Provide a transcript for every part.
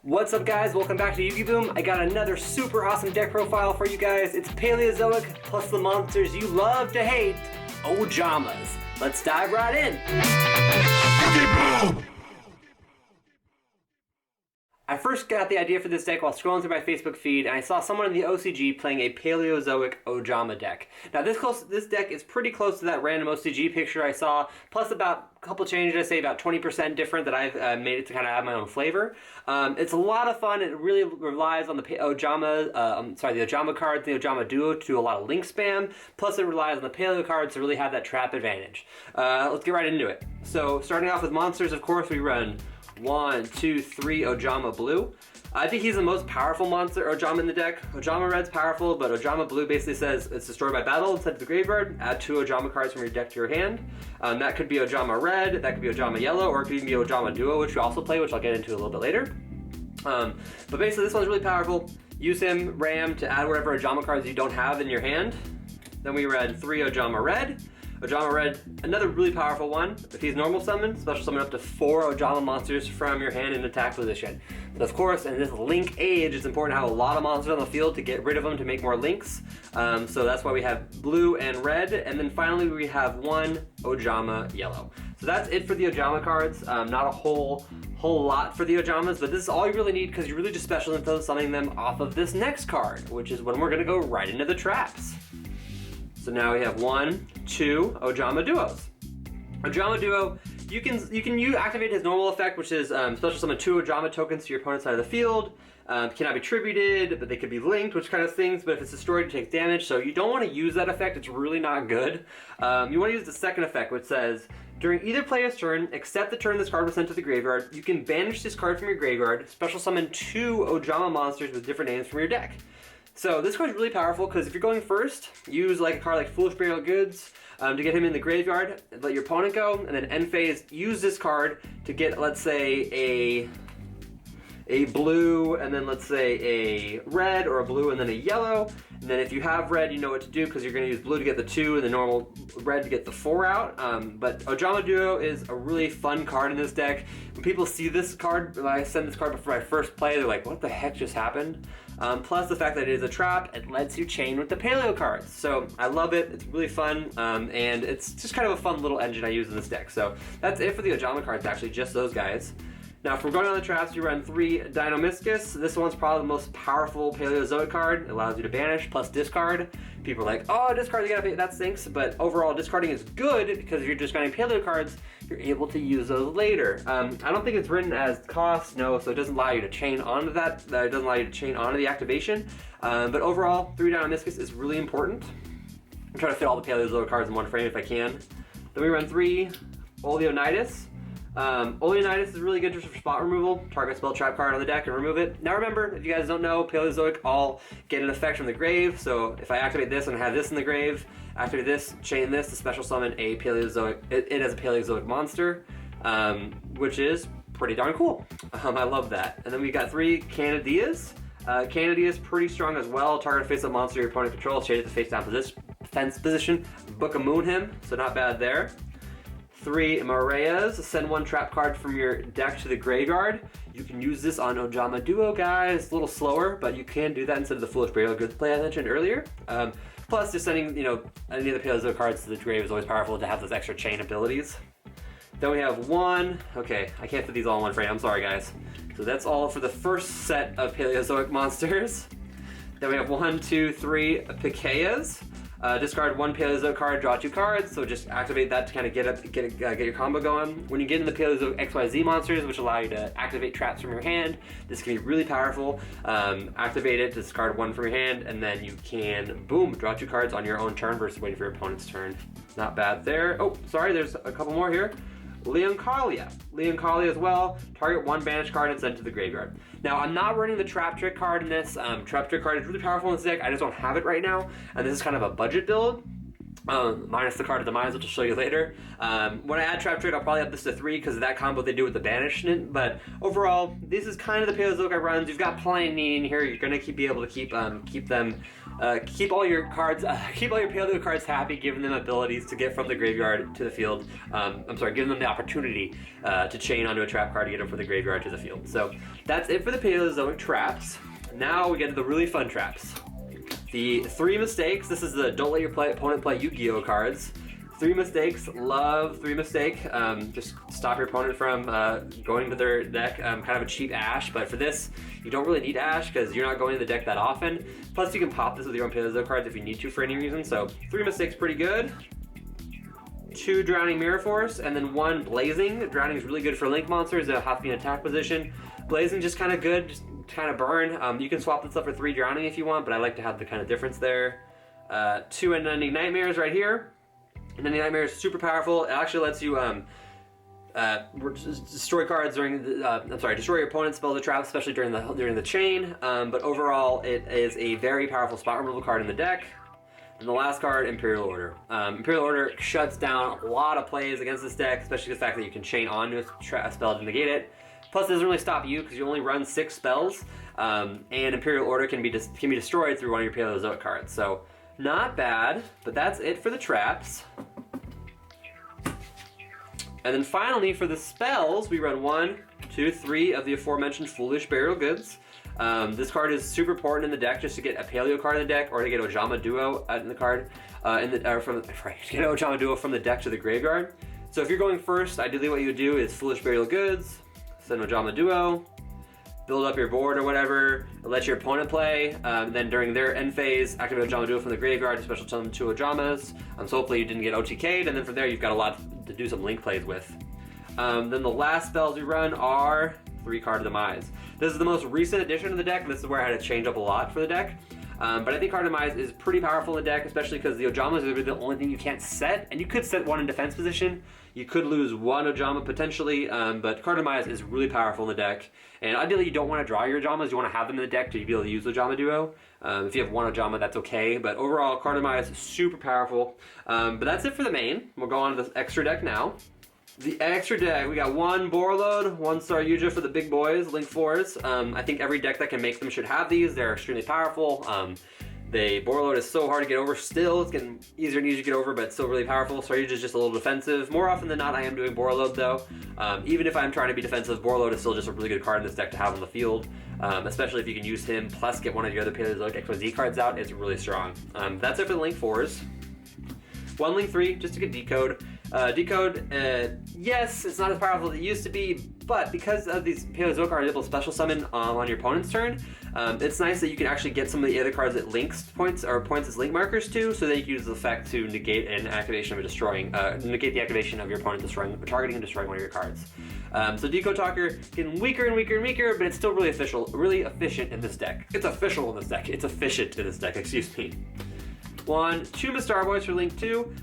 What's up guys, welcome back to Yu-Gi Boom. I got another super awesome deck profile for you guys. It's Paleozoic plus the monsters you love to hate, Ojamas. Let's dive right in. I first got the idea for this deck while scrolling through my Facebook feed, and I saw someone in the OCG playing a Paleozoic Ojama deck. Now this deck is pretty close to that random OCG picture I saw, plus about a couple changes, I say about 20% different that I've made it to kind of add my own flavor. It's a lot of fun. It really relies on the Ojama cards, the Ojama duo, to do a lot of link spam, plus it relies on the Paleo cards to really have that trap advantage. Let's get right into it. So starting off with monsters, of course, we run 1, 2, 3 Ojama Blue. I think he's the most powerful monster, Ojama, in the deck. Ojama Red's powerful, but Ojama Blue basically says it's destroyed by battle, sent to the graveyard, add 2 Ojama cards from your deck to your hand. That could be Ojama Red, that could be Ojama Yellow, or it could even be Ojama Duo, which we also play, which I'll get into a little bit later. But basically this one's really powerful. Use him, Ram, to add whatever Ojama cards you don't have in your hand. Then we read 3 Ojama Red. Ojama Red, another really powerful one. If he's normal summon, special summon up to 4 Ojama monsters from your hand in attack position. But of course, in this link age, it's important to have a lot of monsters on the field to get rid of them to make more links. So that's why we have blue and red. And then finally, we have 1 Ojama Yellow. So that's it for the Ojama cards. Not a whole lot for the Ojamas, but this is all you really need because you really just special info summoning them off of this next card, which is when we're gonna go right into the traps. So now we have 1, 2 Ojama Duos. Ojama Duo, you can activate his normal effect, which is special summon 2 Ojama tokens to your opponent's side of the field. Cannot be tributed, but they could be linked, which kind of things, but if it's destroyed, it takes damage, so you don't want to use that effect. It's really not good. You want to use the second effect, which says, during either player's turn, except the turn this card was sent to the graveyard, you can banish this card from your graveyard, special summon 2 Ojama monsters with different names from your deck. So this card's really powerful because if you're going first, use like a card like Foolish Burial Goods to get him in the graveyard, let your opponent go, and then end phase, use this card to get, let's say, a blue, and then let's say a red, or a blue and then a yellow. And then if you have red, you know what to do because you're going to use blue to get the 2 and the normal red to get the 4 out. But Ojama Duo is a really fun card in this deck. When people see this card, when I send this card before I first play, they're like, what the heck just happened? Plus the fact that it is a trap, it lets you chain with the Paleo cards. So I love it, it's really fun, and it's just kind of a fun little engine I use in this deck. So that's it for the Ojama cards, actually, just those guys. Now, if we're going on the traps, you run 3 Dinomischus. This one's probably the most powerful Paleozoic card. It allows you to banish plus discard. People are like, oh, discard, you gotta pay, that stinks. But overall, discarding is good because if you're discarding Paleo cards, you're able to use those later. I don't think it's written as cost, no, so it doesn't allow you to chain onto that. It doesn't allow you to chain onto the activation. But overall, 3 Dinomischus is really important. I'm trying to fit all the Paleozoic cards in one frame if I can. Then we run 3 Oleonidas. Oleonidas is really good just for spot removal. Target spell trap card on the deck and remove it. Now remember, if you guys don't know, Paleozoic all get an effect from the grave. So if I activate this and have this in the grave, activate this, chain this to special summon a Paleozoic, it as a Paleozoic monster, which is pretty darn cool. I love that. And then we got 3 Canadias. Canadia's pretty strong as well. Target face-up monster your opponent controls, shade it to face-down defense position, Book of Moon him, so not bad there. 3 Mareas, send 1 trap card from your deck to the graveyard. You can use this on Ojama Duo, guys. It's a little slower, but you can do that instead of the Foolish Burial Goods play I mentioned earlier. Plus, just sending, any of the Paleozoic cards to the grave is always powerful to have those extra chain abilities. Then we have 1, okay, I can't fit these all in one frame, I'm sorry guys. So that's all for the first set of Paleozoic monsters. Then we have 1, 2, 3 Pikeas. Discard 1 Paleozoic card, draw 2 cards, so just activate that to kind of get your combo going. When you get into the Paleozoic XYZ monsters, which allow you to activate traps from your hand, this can be really powerful. Activate it, discard 1 from your hand, and then you can, boom, draw 2 cards on your own turn versus waiting for your opponent's turn. Not bad there. Oh, sorry, there's a couple more here. Leoncalia. Leoncalia as well. Target 1 banish card and send to the graveyard. Now, I'm not running the Trap Trick card in this. Trap Trick card is really powerful in this deck. I just don't have it right now. And this is kind of a budget build. minus the Card of Demise, which I'll show you later. When I add Trap Trick, I'll probably up this to 3 because of that combo they do with the Banishment. But overall, this is kind of the Paleozoic I runs. You've got plenty in here. You're gonna be able to keep all your cards, keep all your Paleozoic cards happy, giving them abilities to get from the graveyard to the field. I'm sorry, giving them the opportunity to chain onto a trap card to get them from the graveyard to the field. So that's it for the Paleozoic traps. Now we get to the really fun traps. The 3 mistakes. This is the don't let your opponent play Yu-Gi-Oh cards. 3 mistakes. Love 3 mistake. Just stop your opponent from going to their deck. Kind of a cheap Ash, but for this, you don't really need Ash because you're not going to the deck that often. Plus, you can pop this with your own Paleozoic cards if you need to for any reason. So 3 mistakes, pretty good. 2 Drowning Mirror Force, and then 1 Blazing. Drowning is really good for Link monsters that have to be in attack position. Blazing just kind of good, just kind of burn. You can swap this up for 3 Drowning if you want, but I like to have the kind of difference there. 2 Unending Nightmares right here. Unending Nightmares is super powerful. It actually lets you destroy cards during the, destroy your opponent's spells or traps, especially during the chain. But overall, it is a very powerful spot removal card in the deck. And the last card, Imperial Order. Imperial Order shuts down a lot of plays against this deck, especially the fact that you can chain onto a spell to negate it. Plus, it doesn't really stop you because you only run 6 spells, and Imperial Order can be destroyed through one of your Paleozoic cards. So, not bad, but that's it for the traps. And then finally, for the spells, we run 1, 2, 3 of the aforementioned Foolish Burial Goods. This card is super important in the deck just to get a Paleo card in the deck, or to get Ojama Duo in the card, to get Ojama Duo from the deck to the graveyard. So if you're going first, ideally what you would do is Foolish Burial Goods, send Ojama Duo, build up your board or whatever, let your opponent play, then during their end phase, activate Ojama Duo from the graveyard to special summon 2 Ojamas, so hopefully you didn't get OTK'd, and then from there you've got a lot to do some link plays with. Then the last spells we run are 3 Card of Demise. This is the most recent addition to the deck. This is where I had to change up a lot for the deck. But I think Card of Demise is pretty powerful in the deck, especially because the Ojamas are really the only thing you can't set, and you could set 1 in defense position. You could lose 1 Ojama potentially, but Card of Demise is really powerful in the deck. And ideally, you don't want to draw your Ojamas. You want to have them in the deck to be able to use Ojama Duo. If you have 1 Ojama, that's okay. But overall, Card of Demise is super powerful. But that's it for the main. We'll go on to the extra deck now. The extra deck, we got 1 Borreload, 1 Saryuja for the big boys, Link 4s. I think every deck that can make them should have these. They're extremely powerful. The Borreload is so hard to get over still. It's getting easier and easier to get over, but it's still really powerful. Saryuja is just a little defensive. More often than not, I am doing Borreload though. Even if I'm trying to be defensive, Borreload is still just a really good card in this deck to have on the field. Especially if you can use him, plus get one of your other Paleozoic XYZ cards out, it's really strong. That's it for the Link 4s. 1 Link 3, just to get Decode. Yes, it's not as powerful as it used to be, but because of these Paleozoic cards able to special summon on your opponent's turn, it's nice that you can actually get some of the other cards that links points as link markers to, so that you can use the effect to negate an activation of negate the activation of your opponent targeting and destroying one of your cards. So Decode Talker getting weaker and weaker and weaker, but it's still really efficient in this deck. It's official in this deck. It's efficient in this deck, excuse me. 2 Star Boys for Link 2.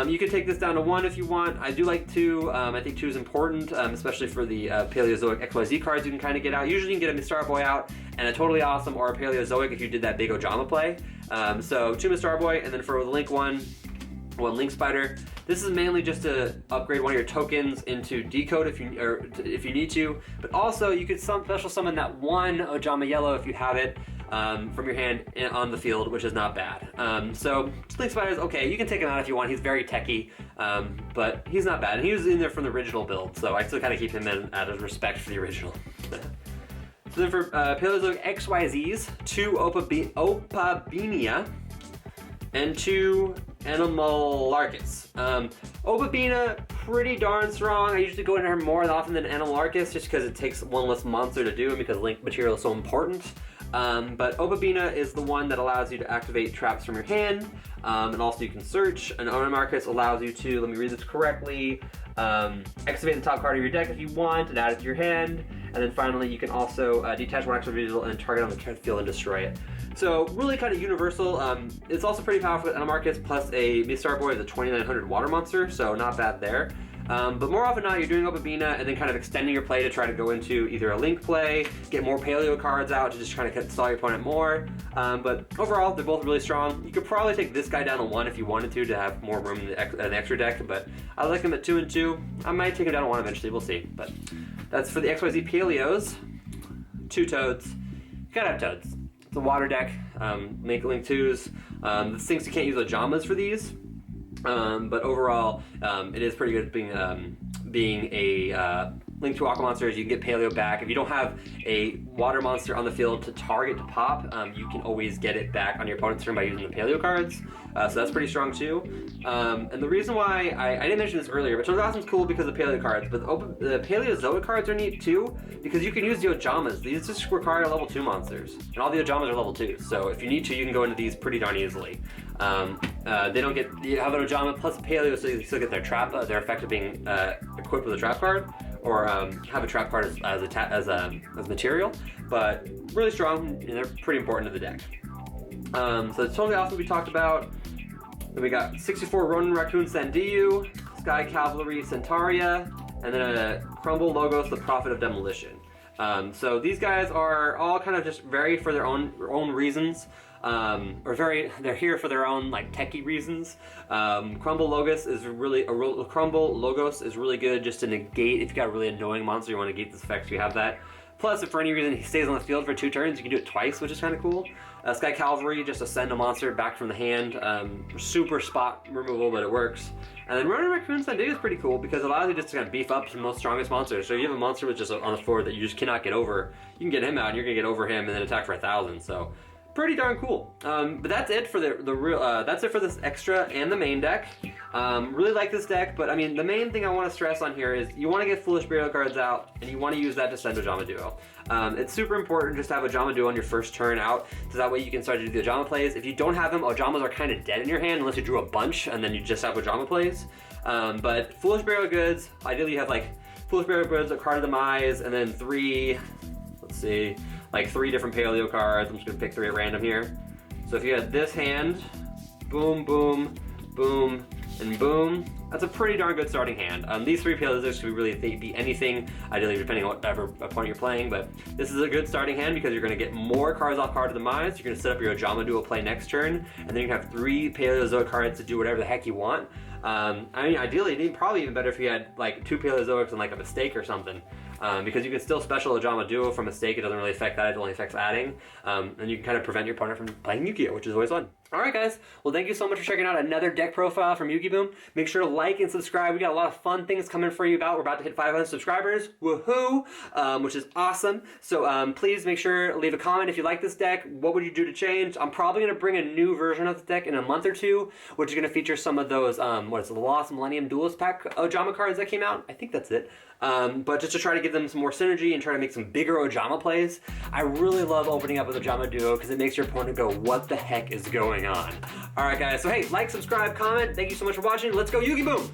You can take this down to 1 if you want. I do like 2. I think 2 is important, especially for the Paleozoic XYZ cards you can kind of get out. Usually you can get a Star Boy out and a Totally Awesome or a Paleozoic if you did that big Ojama play. So 2 Star Boy, and then for the Link 1 Link Spider. This is mainly just to upgrade one of your tokens into Decode if you need to, but also you could special summon that 1 Ojama Yellow if you have it. From your hand on the field, which is not bad. So Link Spider is okay. You can take him out if you want. He's very techy, but he's not bad. And he was in there from the original build, so I still kind of keep him in out of respect for the original. So then for Paleozoic XYZs, 2 Opabenia and 2 Animalarchus. Opabina, pretty darn strong. I usually go into her more often than Animalarchus just because it takes 1 less monster to do and because Link material is so important. But Opabina is the one that allows you to activate traps from your hand, and also you can search. And Animalarchus allows you to, let me read this correctly, activate the top card of your deck if you want and add it to your hand. And then finally you can also detach 1 extra visual and target on the field and destroy it. So really kind of universal. It's also pretty powerful with Animalarchus, plus a Star Boy is a 2900 water monster, so not bad there. But more often than not, you're doing Obabina and then kind of extending your play to try to go into either a link play, get more paleo cards out to just kind of stall your opponent more. But overall, they're both really strong. You could probably take this guy down to 1 if you wanted to have more room in the extra deck, but I like him at 2 and 2. I might take him down to 1 eventually, we'll see. But that's for the XYZ Paleos. 2 toads. You gotta have toads. It's a water deck, make link 2s. The things you can't use Ojamas for these. But overall, it is pretty good being a Link 2 Aqua monsters. You can get Paleo back. If you don't have a water monster on the field to target to pop, you can always get it back on your opponent's turn by using the Paleo cards. So that's pretty strong too. And the reason why, I didn't mention this earlier, but Toad Awesome's cool because of the Paleo cards, but the Paleozoic cards are neat too, because you can use the Ojamas. These just require level 2 monsters, and all the Ojamas are level 2, so if you need to, you can go into these pretty darn easily. They don't get, you have an Ojama plus a Paleo, so you still get their trap, their effect of being equipped with a trap card, or have a trap card as material, but really strong, and they're pretty important to the deck. So it's totally awesome we talked about. Then we got 64 Ronin Raccoon Sandiyu, Sky Cavalry Centaria, and then a Crumble Logos, the Prophet of Demolition. So these guys are all kind of just very for their own reasons. They're here for their own like techie reasons. Crumble Logos is really good just to negate if you got a really annoying monster you want to negate this effect. So you have that. Plus, if for any reason he stays on the field for 2 turns, you can do it twice, which is kind of cool. Sky Cavalry, just to send a monster back from the hand. Super spot removal, but it works. And then Ronin Raccoon Sandiyu is pretty cool because it allows you just to kind of beef up some of the most strongest monsters. So you have a monster with just on the floor that you just cannot get over. You can get him out, and you're gonna get over him, and then attack for 1,000. So pretty darn cool. But that's it for that's it for this extra and the main deck. Really like this deck, but I mean the main thing I want to stress on here is you want to get Foolish Burial cards out, and you want to use that to send Ojama Duo. It's super important just to have Ojama Duo on your first turn out, so that way you can start to do the Ojama plays. If you don't have them, Ojamas are kind of dead in your hand unless you drew a bunch and then you just have Ojama plays. But Foolish Burial Goods, ideally you have like Foolish Burial Goods, a Card of Demise, and then 3 different Paleo cards. I'm just gonna pick 3 at random here. So if you had this hand, boom, boom, boom, and boom, that's a pretty darn good starting hand. These 3 Paleozoics could really be anything, ideally depending on whatever opponent you're playing, but this is a good starting hand because you're gonna get more cards off Card of Demise, you're gonna set up your Ojama Duo play next turn, and then you can have 3 Paleozoic cards to do whatever the heck you want. I mean, ideally, it'd be probably even better if you had like 2 Paleozoics and like a Mistake or something. Because you can still special Ojama Duo from Mistake, it doesn't really affect that, it only affects adding. And you can kind of prevent your opponent from playing Yu-Gi-Oh!, which is always fun. Alright guys, well thank you so much for checking out another deck profile from Yu-Gi-Boom. Make sure to like and subscribe, we got a lot of fun things coming for you we're about to hit 500 subscribers, woohoo, which is awesome. So please make sure to leave a comment if you like this deck, what would you do to change? I'm probably going to bring a new version of this deck in a month or 2, which is going to feature some of those, the Lost Millennium Duelist Pack Ojama cards that came out, I think that's it. But just to try to give them some more synergy and try to make some bigger Ojama plays. I really love opening up with Ojama Duo because it makes your opponent go, what the heck is going on? Alright guys, so hey, like, subscribe, comment, thank you so much for watching, let's go Yu-Gi-Boom!